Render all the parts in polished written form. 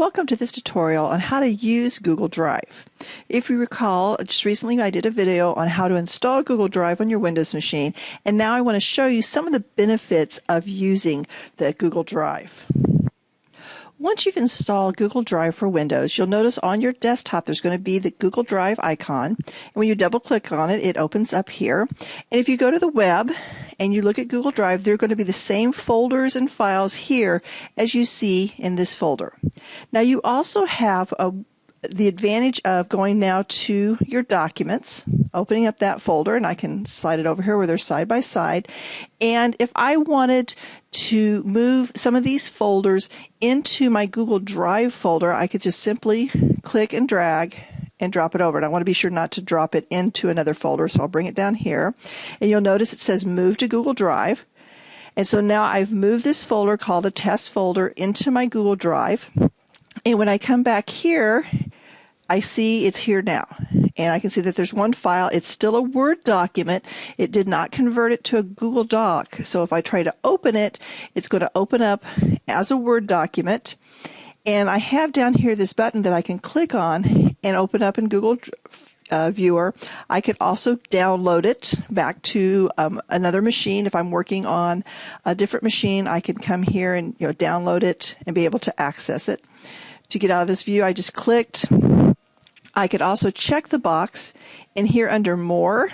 Welcome to this tutorial on how to use Google Drive. If you recall, just recently I did a video on how to install Google Drive on your Windows machine, and now I want to show you some of the benefits of using the Google Drive. Once you've installed Google Drive for Windows, you'll notice on your desktop there's going to be the Google Drive icon. And when you double click on it, it opens up here. And if you go to the web and you look at Google Drive, there are going to be the same folders and files here as you see in this folder. Now you also have the advantage of going now to your documents, opening up that folder, and I can slide it over here where they're side by side. And if I wanted to move some of these folders into my Google Drive folder, I could just simply click and drag and drop it over. And I want to be sure not to drop it into another folder, so I'll bring it down here. And you'll notice it says Move to Google Drive. And so now I've moved this folder called a test folder into my Google Drive. And when I come back here, I see it's here now. And I can see that there's one file. It's still a Word document. It did not convert it to a Google Doc. So if I try to open it, it's going to open up as a Word document. And I have down here this button that I can click on and open up in Google Viewer. I could also download it back to another machine. If I'm working on a different machine, I can come here and download it and be able to access it. To get out of this view, I just clicked. I could also check the box, and here under More,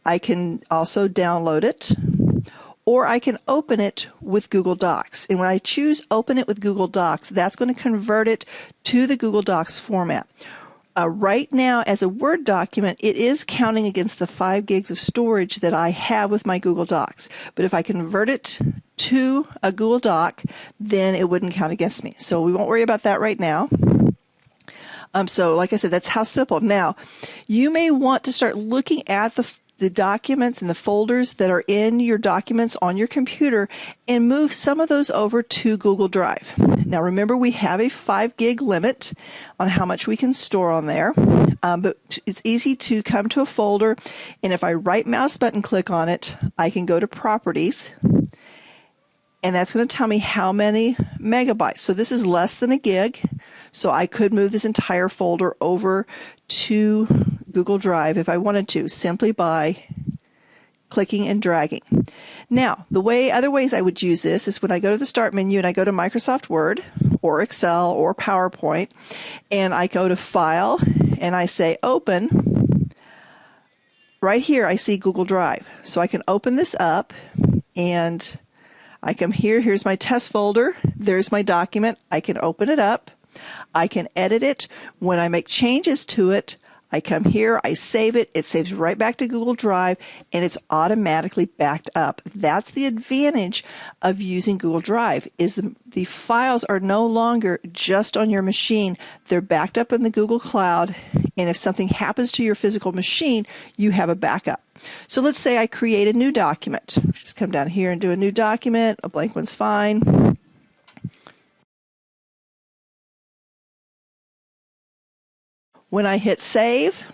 I can also download it, or I can open it with Google Docs. And when I choose Open it with Google Docs, that's going to convert it to the Google Docs format. Right now, as a Word document, it is counting against the 5 gigs of storage that I have with my Google Docs. But if I convert it to a Google Doc, then it wouldn't count against me. So we won't worry about that right now. So like I said, that's how simple. Now, you may want to start looking at the documents and the folders that are in your documents on your computer and move some of those over to Google Drive. Now remember, we have a 5 gig limit on how much we can store on there, but it's easy to come to a folder, and if I right mouse button click on it, I can go to Properties, and that's going to tell me how many megabytes. So this is less than a gig, so I could move this entire folder over to Google Drive if I wanted to, simply by clicking and dragging. Now, other ways I would use this is when I go to the Start menu and I go to Microsoft Word or Excel or PowerPoint, and I go to File and I say Open. Right here I see Google Drive. So I can open this up, and I come here, here's my test folder, there's my document, I can open it up, I can edit it. When I make changes to it, I come here, I save it, it saves right back to Google Drive, and it's automatically backed up. That's the advantage of using Google Drive, is the files are no longer just on your machine, they're backed up in the Google Cloud, and if something happens to your physical machine, you have a backup. So let's say I create a new document. Just come down here and do a new document. A blank one's fine. When I hit save,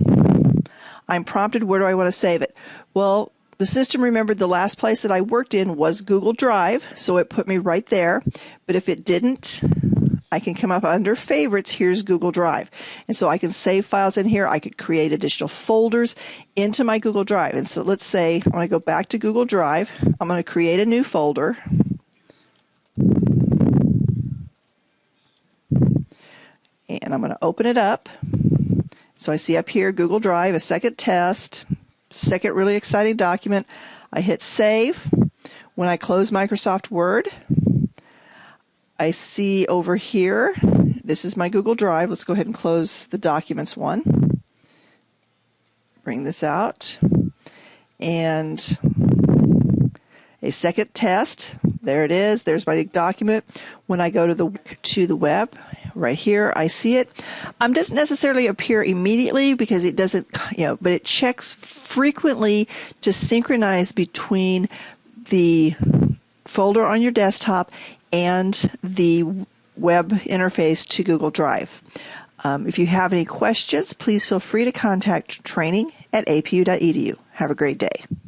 I'm prompted, where do I want to save it? Well, the system remembered the last place that I worked in was Google Drive, so it put me right there. But if it didn't, I can come up under Favorites. Here's Google Drive. And so I can save files in here. I could create additional folders into my Google Drive. And so let's say I want to go back to Google Drive. I'm going to create a new folder. And I'm going to open it up. So I see up here Google Drive, a second test, second really exciting document. I hit Save. When I close Microsoft Word, I see over here, this is my Google Drive. Let's go ahead and close the Documents one. Bring this out. And a second test. There it is. There's my document. When I go to the web, right here, I see it. Doesn't necessarily appear immediately because it doesn't, but it checks frequently to synchronize between the folder on your desktop and the web interface to Google Drive. If you have any questions, please feel free to contact training@apu.edu. Have a great day.